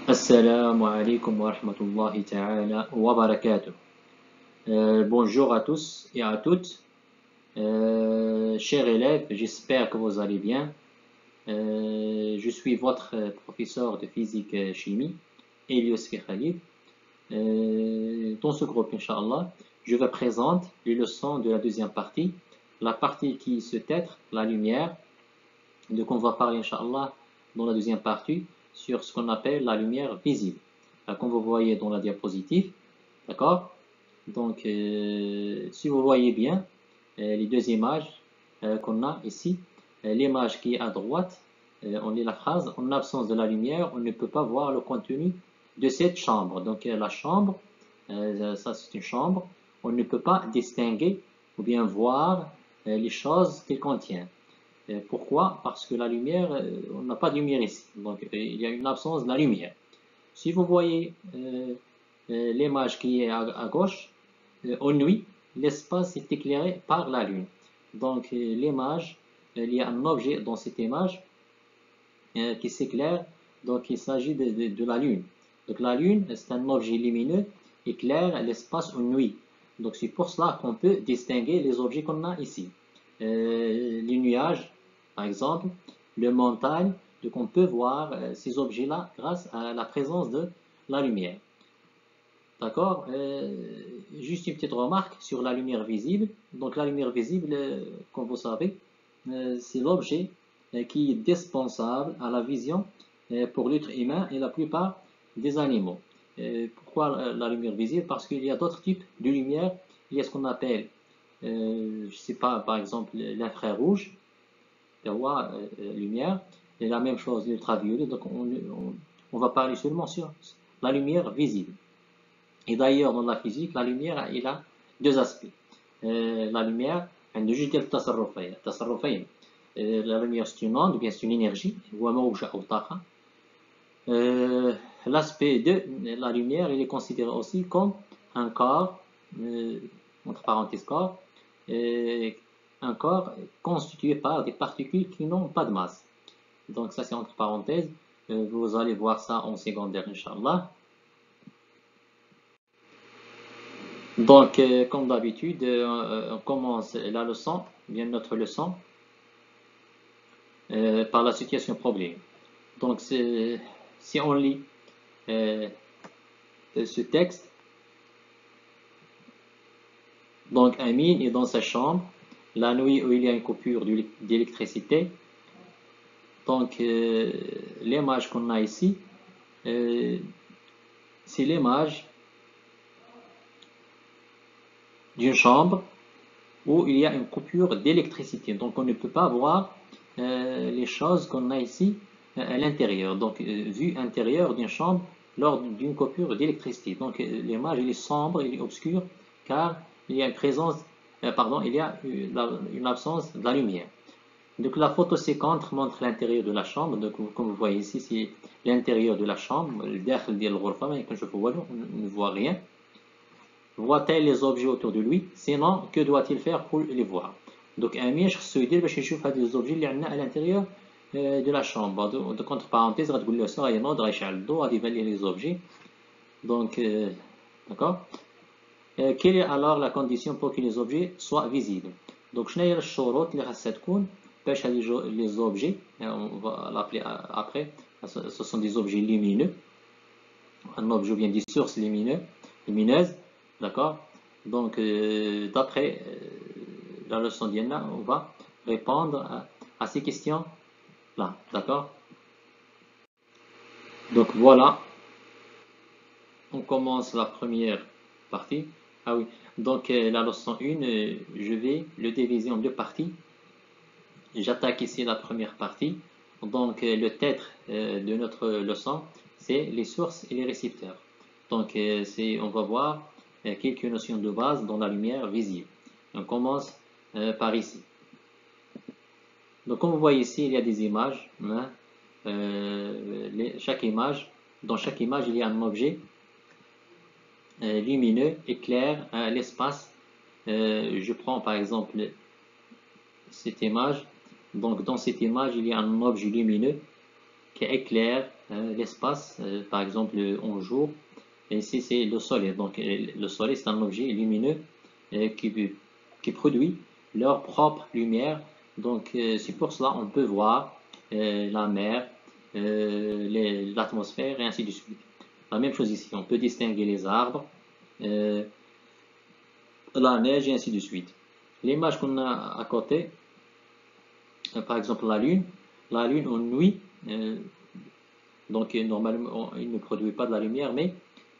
Assalamu alaikum wa rahmatullahi ta'ala wa barakatuh. Bonjour à tous et à toutes. Chers élèves, j'espère que vous allez bien. Je suis votre professeur de physique chimie, Elios Khalid. Dans ce groupe, Inch'Allah, je vous présente les leçons de la deuxième partie, la partie qui se titre la lumière. Donc on va parler, Inch'Allah, dans la deuxième partie, sur ce qu'on appelle la lumière visible. Comme vous voyez dans la diapositive, d'accord? Donc, si vous voyez bien les deux images qu'on a ici, l'image qui est à droite, on lit la phrase, en absence de la lumière, on ne peut pas voir le contenu de cette chambre. Donc, la chambre, ça c'est une chambre, on ne peut pas distinguer ou bien voir les choses qu'elle contient. Pourquoi? Parce que la lumière, on n'a pas de lumière ici. Donc, il y a une absence de la lumière. Si vous voyez l'image qui est à gauche, en nuit, l'espace est éclairé par la lune. Donc, l'image, il y a un objet dans cette image qui s'éclaire. Donc, il s'agit de la lune. Donc, la lune, c'est un objet lumineux qui éclaire l'espace en nuit. Donc, c'est pour cela qu'on peut distinguer les objets qu'on a ici. Les nuages, par exemple, les montagnes, donc on peut voir ces objets-là grâce à la présence de la lumière. D'accord? Juste une petite remarque sur la lumière visible. Donc la lumière visible, comme vous savez, c'est l'objet qui est dispensable à la vision pour l'être humain et la plupart des animaux. Pourquoi la lumière visible? Parce qu'il y a d'autres types de lumière. Il y a ce qu'on appelle je ne sais pas, par exemple, l'infrarouge, lumière, et la même chose, l'ultraviolet. Donc, on va parler seulement sur la lumière visible. Et d'ailleurs, dans la physique, la lumière, il a deux aspects. La lumière, la lumière, c'est une onde, bien c'est une énergie, l'aspect de la lumière, il est considéré aussi comme un corps, entre parenthèses corps, un corps constitué par des particules qui n'ont pas de masse. Donc ça c'est entre parenthèses, vous allez voir ça en secondaire, Inch'Allah. Donc comme d'habitude, on commence la leçon, bien notre leçon, par la situation problème. Donc si on lit ce texte, donc Amine est dans sa chambre, la nuit où il y a une coupure d'électricité. Donc l'image qu'on a ici, c'est l'image d'une chambre où il y a une coupure d'électricité. Donc on ne peut pas voir les choses qu'on a ici à l'intérieur. Donc vue intérieure d'une chambre lors d'une coupure d'électricité. Donc l'image elle est sombre, elle est obscure car il y a une présence, il y a une absence de la lumière. Donc la photo séquente montre l'intérieur de la chambre. Donc comme vous voyez ici, c'est l'intérieur de la chambre. Le dakhil ديال الغرفة ما يكونش on ne voit rien. Voit-elle les objets autour de lui? Sinon, que doit-il faire pour les voir? Donc Amir خصو يدير باش يشوف هاد les objets اللي عندنا à l'intérieur de la chambre. Donc entre parenthèses غتقول له غينوض غيشعل الضوء غادي يبان ليه les objets. Donc d'accord. Quelle est alors la condition pour que les objets soient visibles? Donc شنو هي الشروط اللي خاصها تكون باش هاد les objets, on va l'appeler après, ce sont des objets lumineux. Un objet vient des sources lumineuses, d'accord? Donc d'après la leçon d'Yenna, on va répondre à ces questions là, d'accord? Donc voilà, on commence la première partie. Ah oui, donc la leçon 1, je vais le diviser en deux parties. J'attaque ici la première partie. Donc le titre de notre leçon, c'est les sources et les récepteurs. Donc on va voir quelques notions de base dans la lumière visible. On commence par ici. Donc comme vous voyez ici, il y a des images. Hein, dans chaque image, il y a un objet lumineux, éclaire l'espace. Je prends par exemple cette image. Donc dans cette image, il y a un objet lumineux qui éclaire l'espace, par exemple en jour. Et ici, c'est le soleil. Donc, le soleil, c'est un objet lumineux qui produit leur propre lumière. Donc, c'est pour cela on peut voir la mer, l'atmosphère et ainsi de suite. La même chose ici, on peut distinguer les arbres, euh, la neige et ainsi de suite. L'image qu'on a à côté, par exemple la lune en nuit, donc normalement il ne produit pas de la lumière, mais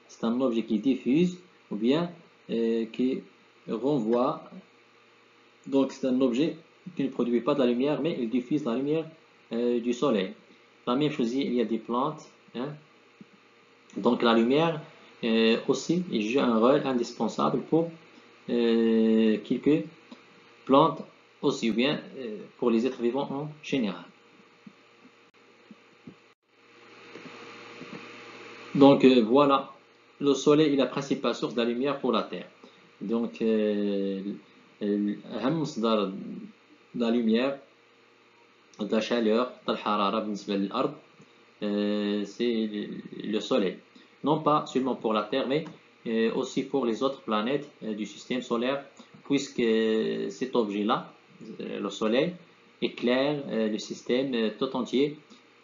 c'est un objet qui diffuse ou bien qui renvoie. Donc c'est un objet qui ne produit pas de la lumière, mais il diffuse la lumière du soleil. La même chose, il y a des plantes. Hein. Donc la lumière aussi il joue un rôle indispensable pour quelques plantes aussi, ou bien pour les êtres vivants en général. Donc voilà, le soleil est la principale source de la lumière pour la Terre. Donc أهم مصدر de la lumière, de la chaleur, de الحرارة بالنسبة للأرض, c'est le soleil. Non pas seulement pour la Terre, mais aussi pour les autres planètes du système solaire, puisque cet objet-là, le soleil, éclaire le système tout entier.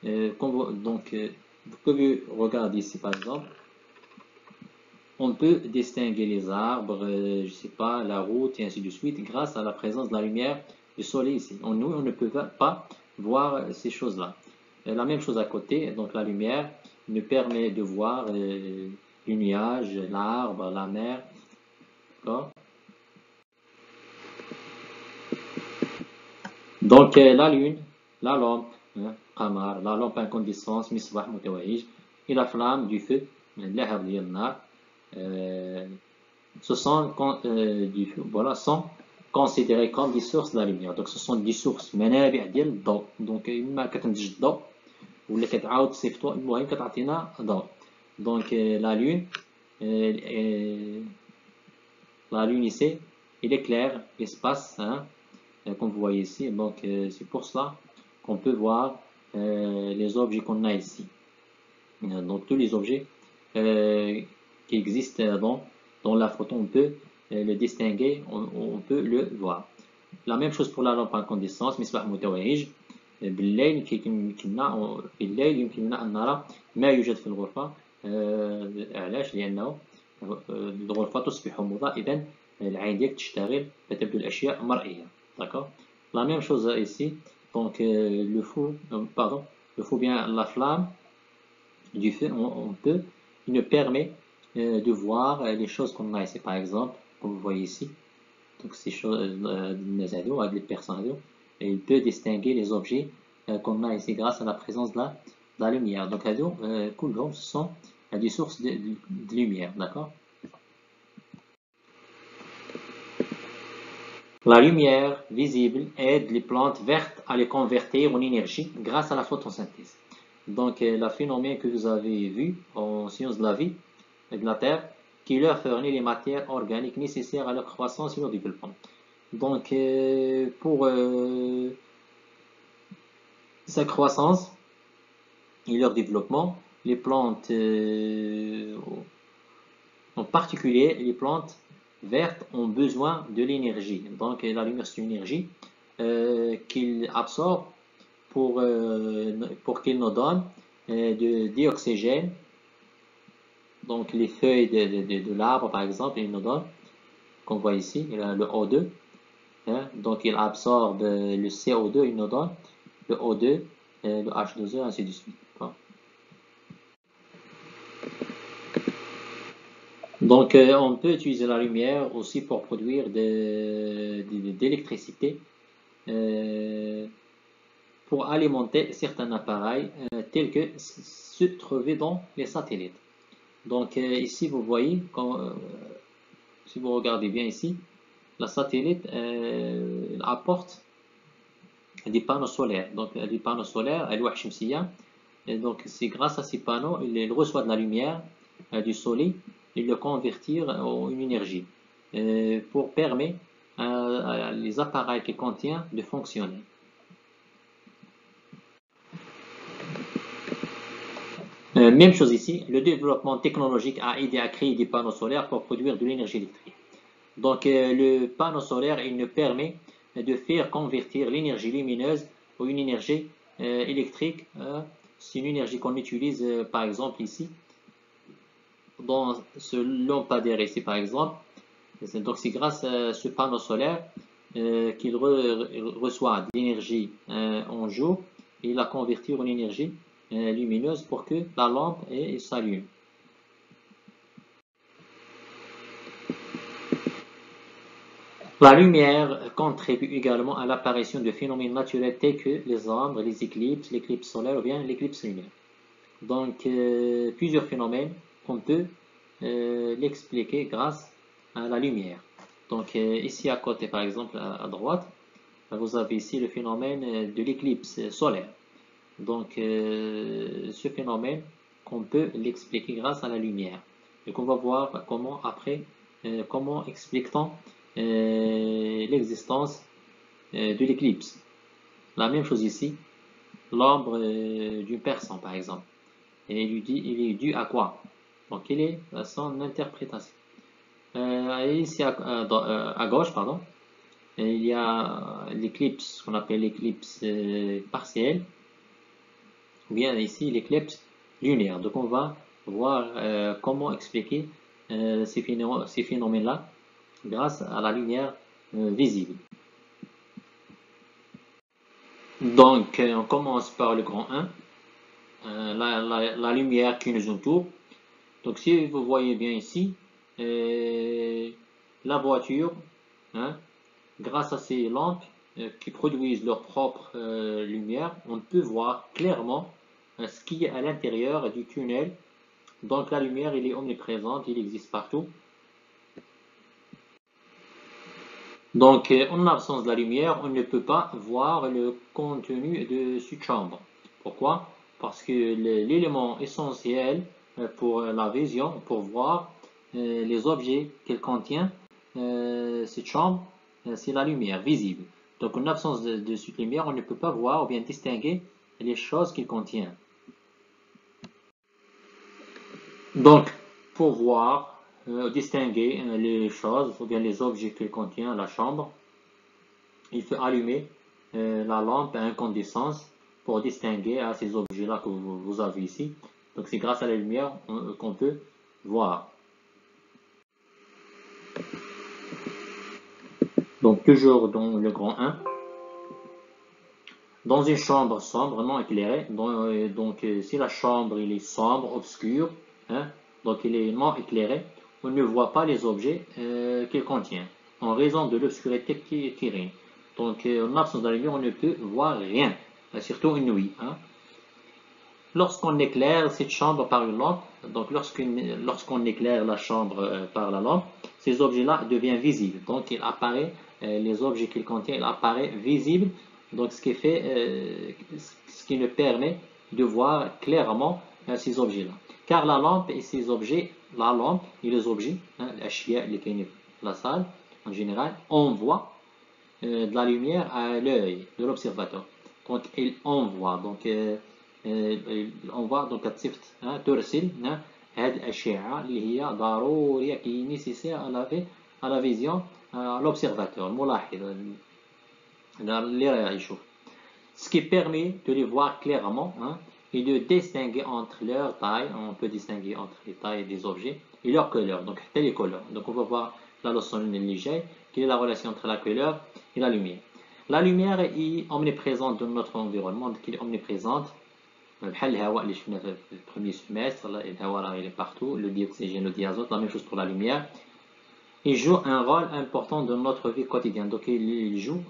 Donc, vous pouvez regarder ici par exemple, on peut distinguer les arbres, je sais pas, la route et ainsi de suite, grâce à la présence de la lumière du soleil ici. Nous, on ne peut pas voir ces choses-là. La même chose à côté, donc la lumière nous permet de voir les nuages, l'arbre, la mer. Donc la lune, la lampe, hein, la lampe incandescente, misbah mutawahij, et la flamme du feu, اللهب ديال النار, ce sont voilà, sont considérés comme des sources de la lumière. Donc ce sont des sources منابع ديال الضوء. Donc إما كتنتج الضوء ولا كتعاود تصيفطو، المهم كتعطينا ضوء. Donc la lune ici, il éclaire l'espace, hein, comme vous voyez ici. Donc c'est pour cela qu'on peut voir les objets qu'on a ici. Donc tous les objets qui existent dans la photo, on peut le distinguer, on peut le voir. La même chose pour la lampe incandescente, مصباح متوهج. بالليل يمكننا أن نرى ما يوجد في الغرفة. علاش؟ لأنه الغرفة تصبح مضاءة، إذا العين ديالك تشتغل فتبدو الأشياء مرئية. D'accord? La même chose ici. Donc le feu bien la flamme du feu, il nous permet de voir les choses qu'on a ici. Par exemple, comme vous voyez ici, donc ces choses, avec les personnes, et il peut distinguer les objets qu'on a ici grâce à la présence de la lumière. Donc, ce sont des sources de lumière, d'accord? La lumière visible aide les plantes vertes à les convertir en énergie grâce à la photosynthèse. Donc, le phénomène que vous avez vu en sciences de la vie et de la Terre, qui leur fournit les matières organiques nécessaires à leur croissance et leur développement. Donc, pour sa croissance et leur développement, les plantes, en particulier les plantes vertes, ont besoin de l'énergie. Donc, la lumière, c'est une énergie qu'ils absorbent pour qu'ils nous donnent de dioxygène. Donc, les feuilles de l'arbre, par exemple, ils nous donnent, qu'on voit ici, le O2. Hein, donc, ils absorbent le CO2, ils nous donnent le O2, le H2O, ainsi de suite. Donc, on peut utiliser la lumière aussi pour produire de l'électricité, pour alimenter certains appareils tels que se trouver dans les satellites. Donc, ici, vous voyez, si vous regardez bien ici, la satellite apporte des panneaux solaires. Donc, des panneaux solaires, ألواح شمسية. Et donc, c'est grâce à ces panneaux, il reçoit de la lumière du soleil et le convertir en une énergie pour permettre à les appareils qui contiennent de fonctionner. Même chose ici, le développement technologique a aidé à créer des panneaux solaires pour produire de l'énergie électrique. Donc le panneau solaire, il nous permet de faire convertir l'énergie lumineuse en une énergie électrique. C'est une énergie qu'on utilise par exemple ici, dans ce lampadaire ici par exemple. Donc c'est grâce à ce panneau solaire qu'il reçoit de l'énergie en jour et il la convertit en énergie lumineuse pour que la lampe s'allume. La lumière contribue également à l'apparition de phénomènes naturels tels que les ombres, les l'éclipse solaire ou bien l'éclipse lunaire. Donc plusieurs phénomènes qu'on peut l'expliquer grâce à la lumière. Donc ici à côté par exemple à droite, vous avez ici le phénomène de l'éclipse solaire. Donc ce phénomène qu'on peut l'expliquer grâce à la lumière. Donc on va voir comment après, comment explique-t-on l'existence de l'éclipse. La même chose ici, l'ombre d'une personne par exemple. Et il est dû à quoi? Donc il est à son interprétation. Ici à gauche, pardon, il y a l'éclipse qu'on appelle l'éclipse partielle, ou bien ici l'éclipse lunaire. Donc on va voir comment expliquer ces phénomènes-là grâce à la lumière visible. Donc on commence par le grand 1, la lumière qui nous entoure. Donc si vous voyez bien ici, la voiture, hein, grâce à ces lampes qui produisent leur propre lumière, on peut voir clairement ce qui est à l'intérieur du tunnel. Donc la lumière, il est omniprésente, il existe partout. Donc en absence de la lumière, on ne peut pas voir le contenu de cette chambre. Pourquoi? Parce que l'élément essentiel pour la vision, pour voir les objets qu'elle contient, cette chambre, c'est la lumière visible. Donc en absence de cette lumière, on ne peut pas voir ou bien distinguer les choses qu'il contient. Donc pour voir, distinguer les choses ou bien les objets qu'elle contient, la chambre, il faut allumer la lampe à incandescence pour distinguer ces objets-là que vous avez ici. Donc c'est grâce à la lumière qu'on peut voir. Donc toujours dans le grand 1, dans une chambre sombre, non éclairée, donc si la chambre il est sombre, obscure, hein, donc il est non éclairé, on ne voit pas les objets qu'il contient, en raison de l'obscurité qui règne. Donc en absence de la lumière, on ne peut voir rien, surtout une nuit. Hein. Lorsqu'on éclaire cette chambre par une lampe, donc lorsqu'on éclaire la chambre par la lampe, ces objets-là deviennent visibles. Donc il apparaît, les objets qu'il contient, il apparaît visible. Donc ce qui nous permet de voir clairement ces objets-là. Car la lampe et ces objets, la lampe et les objets, hein, la salle en général, envoient de la lumière à l'œil de l'observateur. Donc il envoie. Donc donc تصيفط ترسل هذه الأشعة اللي هي ضرورية qui est nécessaire à la vision à l'observateur الملاحظ اللي راه يشوف. Ce qui permet de les voir clairement et de distinguer entre leur taille. On peut distinguer entre les tailles des objets et leur couleur. Donc les couleurs. Donc on va voir la leçon légère, quelle est la relation entre la couleur et la lumière. La lumière est omniprésente dans notre environnement, donc elle est omniprésente. بحال الهواء اللي شفنا في البروميير سيمستر, الهواء راه il est partout, le dioxygène, le diazote, la même chose pour la lumière. Il joue un rôle important dans notre vie quotidienne. Donc il joue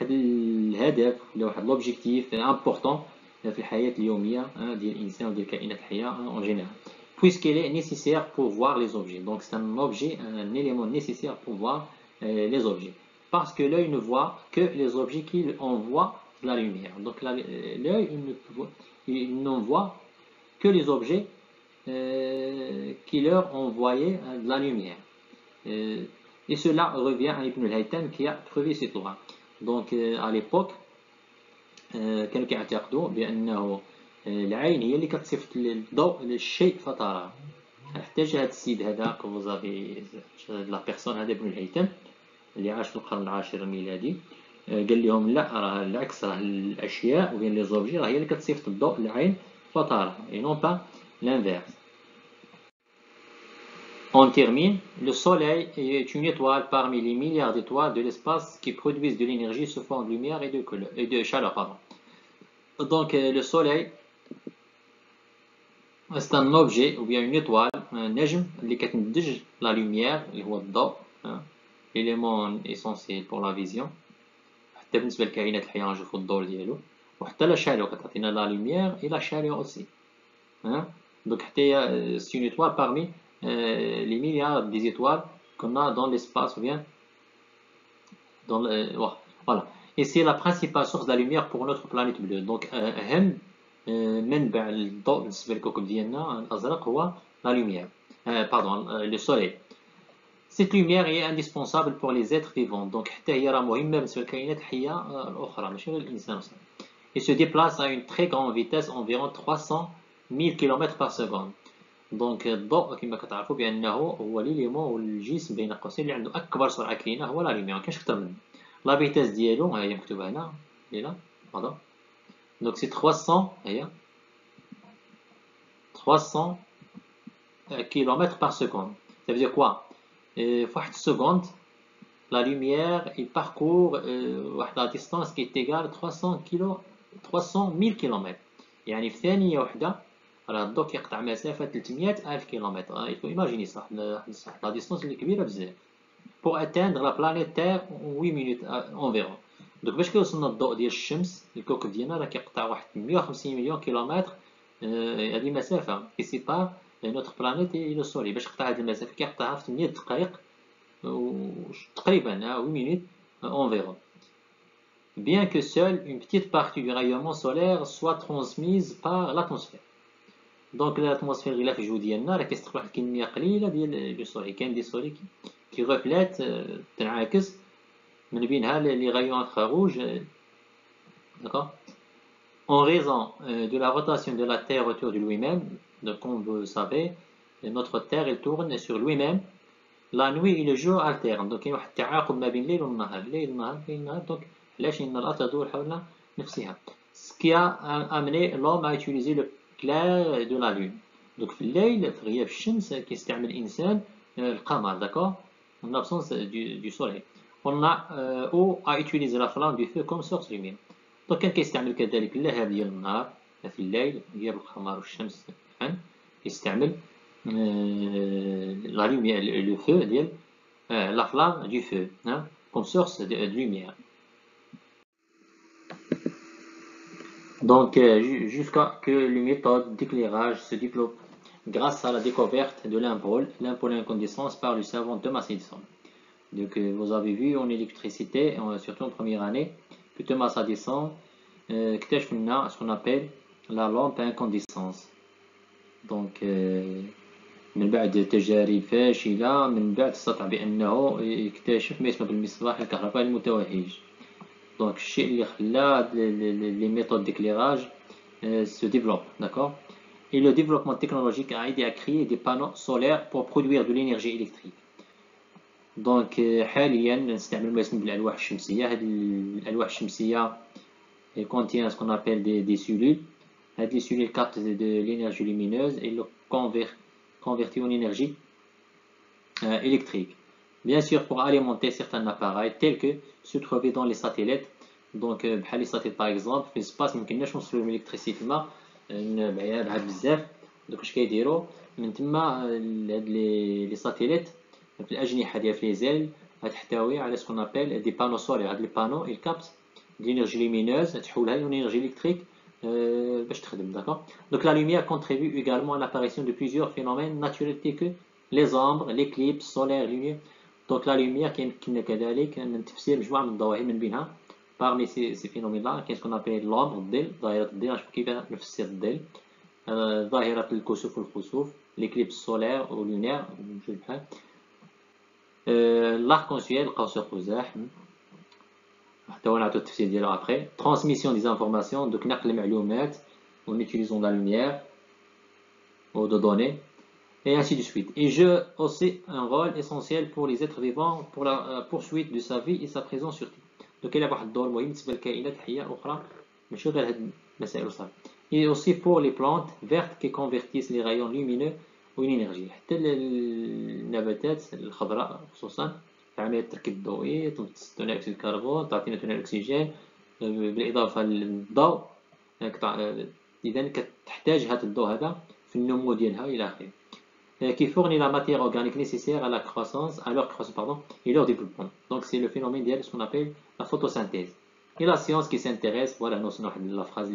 الهدف ولا واحد l'objectif important في الحياة اليومية ديال الإنسان وديال كائنات الحياة en général, puisqu'il est nécessaire pour voir les objets. Donc c'est un objet, un élément nécessaire pour voir les objets, parce que l'œil ne voit que les objets qu'il envoie de la lumière. Donc l'œil il ne voit que les objets qui leur envoyaient de la lumière. Et cela revient à Ibn al-Haytham qui a trouvé cette loi. Donc à l'époque, كانوا كيعتقدوا بأنه العين هي اللي كتصيفط الضوء للشيء فتراه. احتاج هذا السيد هذا كوزافي لا بيرسون هذا ابن الهيثم اللي عاش في القرن العاشر الميلادي. قال لهم لا، راه العكس، راه الاشياء وبين لي زوبجي راه هي اللي كتصيفط الضوء للعين فتراه اي نون با l'inverse. On termine. Le Soleil est une étoile parmi les milliards d'étoiles de l'espace qui produisent de l'énergie sous forme de lumière et de chaleur. Pardon. Donc le Soleil, c'est un objet ou bien une étoile, un نجم اللي كتنتج la lumière اللي هو الضوء، l'élément essentiel pour la vision. حتى بالنسبة للكائنات الحية نشوفو الدور ديالو، وحتى لا شالور كتعطينا لا lumière et la chaleur aussi. Donc حتى هي c'est une étoile parmi les milliards des étoiles qu'on a dans l'espace ou bien dans le voilà. Et c'est la principale source de la lumière pour notre planète bleue. Donc أهم منبع الضوء بالنسبة للكوكب ديالنا الأزرق هو la lumière. Pardon, le soleil. Cette lumière est indispensable pour les êtres vivants. Donc حتى هي راه مهمة بالنسبة للكائنات الحية الأخرى ماشي غير الإنسان. Il se déplace à une très grande vitesse, environ 300 000 km par seconde. دونك الضوء كما كتعرفوا بانه هو ليليمون والجسم بين قوسين اللي عنده اكبر سرعه كاينه هو لا لوميير، مكاينش اكثر منه. لا فيتاس ديالو ها هي مكتوبه هنا هنا فوالا. دونك سي 300 هي 300 km par seconde. Ça veut dire quoi؟ في واحد السكوند لا لوميير il parcourt واحد لا ديستانس qui est égale 300 000 km. يعني في ثانيه واحده راه الضوء كيقطع مسافه 300,000 كيلومتر. il faut imaginer صح لا ديستونس اللي كبيره بزاف pour atteindre la planète Terre en 8 minutes environ. donc باش كيوصلنا الضوء ديال الشمس الكوكب ديالنا راه كيقطع واحد 150 مليون كيلومتر. هذه المسافه qui sépare notre planète et le soleil. باش يقطع هذه المسافه كيقطعها في 8 دقائق تقريبا 8 minutes environ. bien que seule une petite partie du rayonnement solaire soit transmise par l'atmosphère. دونك الاتموسفير غير في الجو ديالنا راه كيستقبل واحد الكميه قليله ديال لو سولي. كاين دي سولي كي غوفلات تنعكس من بينها لي غايون انفراروج. d'accord. En raison de la rotation de la Terre autour de lui-même, donc comme vous le savez, notre Terre elle tourne sur lui-même. La nuit et le jour alternent. donc كاين واحد التعاقب ما بين الليل والنهار، الليل والنهار كاين النهار. دونك علاش؟ ان الارض تدور حول نفسها. ce qui a amené l'homme à utiliser le clair de la lune. donc في الليل في غياب الشمس كيستعمل الانسان القمر. d'accord. en absence du soleil on a ou à utiliser la flamme du feu comme source de lumière. donc كان كيستعمل كذلك اللهب ديال النهار في الليل غياب القمر والشمس كيستعمل la lumière le feu ديال la flamme du feu comme source de lumière. Donc, jusqu'à que les méthodes d'éclairage se développent grâce à la découverte de l'ampoule incandescence par le savant Thomas Edison. Donc, vous avez vu en électricité, surtout en première année, que Thomas Edison اكتشف لنا ce qu'on appelle la lampe incandescence. donc من بعد تجارب فاشلة من بعد استطاع بأنه يكتشف ما يسمى بالمصباح الكهربائي المتوهج. donc الشيء اللي خلى les méthodes d'éclairage se développent. d'accord. et le développement technologique a aidé à créer des panneaux solaires pour produire de l'énergie électrique. donc حاليا نستعمل ما يسمى بالألواح الشمسية. هذه الألواح الشمسية contient ce qu'on appelle des cellules. هذه les cellules captent de l'énergie lumineuse et le convertit en énergie électrique. bien sûr pour alimenter certains appareils tels que se trouver dans les satellites. donc بحال les satellites par exemple في l'espace ميمكنناش نوصلوا لهم الالكتريسيتي بعاد بزاف. donc اش كيديروا من تما هاد لي ساتيليت في الاجنحه ديال في ليزيل غتحتوي على سكون ابل دي بانو سولير. هاد لي بانو il capte de l'énergie lumineuse تحولها en énergie électrique باش تخدم. d'accord. donc la lumière contribue également à l'apparition de plusieurs phénomènes naturels tels que les ombres, l'éclipse solaire, lumière. donc la lumière كيمكننا كذلك من تفسير مجموعه من الظواهر من بينها parmi ces phénomènes là كاين سكون ابل l'ombre الظل ظاهره الظل. نشوف كيف نفسر الظل. ظاهره الكسوف والخسوف l'éclipse solaire ou lunaire بجوج بحال l'arc-en-ciel قوس قزح. حتى هو نعطيو التفسير ديالو après. Transmission des informations, donc نقل المعلومات en utilisant la lumière ou de données, et ainsi de suite. Et jeu aussi un rôle essentiel pour les êtres vivants pour la poursuite de sa vie et sa présence sur Terre. Donc يلعب واحد الدور مهم بالنسبة للكائنات الحية الأخرى ماشي غير هاد المسائل وصافي. Et aussi pour les plantes vertes qui convertissent les rayons lumineux en énergie. حتى النباتات الخضراء خصوصا في عملية التركيب الضوئي تمتص ثاني أكسيد الكربون تعطينا ثاني الأكسجين بالإضافة للضوء. إذا كتحتاج هذا الضوء هذا في النمو ديالها إلى آخره. Qui fournit la matière organique nécessaire à la croissance, à leur croissance pardon, et leur développement. Donc c'est le phénomène de ce qu'on appelle la photosynthèse. Et la science qui s'intéresse, voilà la phrase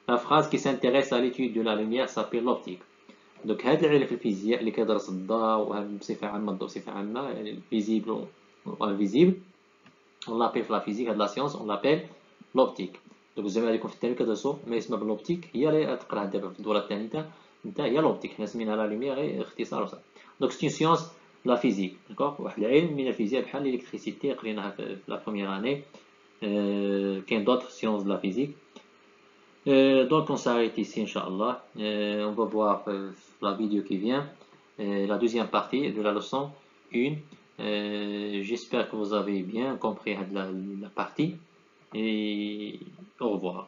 la phrase qui s'intéresse à l'étude de la lumière s'appelle l'optique. Donc هذا العلم في الفيزياء اللي كيدرس الضوء بصفة عامة الضوء بصفة عامة الفيزيبل والانفيزيبل on l'appelle la physique de la science on l'appelle l'optique. Donc زعما غادي يكون في الثاني كتدرسوا ما يسمى بالoptique هي اللي تقراها دابا في الدورة الثالثة نتا هي l'optique حنا سميناها لا لوميير غير اختصار وصافي. Donc c'est une science de la physique d'accord واحد العلم من الفيزياء بحال الالكتريسيتي قريناها في la première année. كاين d'autres sciences de la physique. Donc on s'arrête ici Inch'Allah. On va voir la vidéo qui vient, la deuxième partie de la leçon 1. J'espère que vous avez bien compris la partie et au revoir.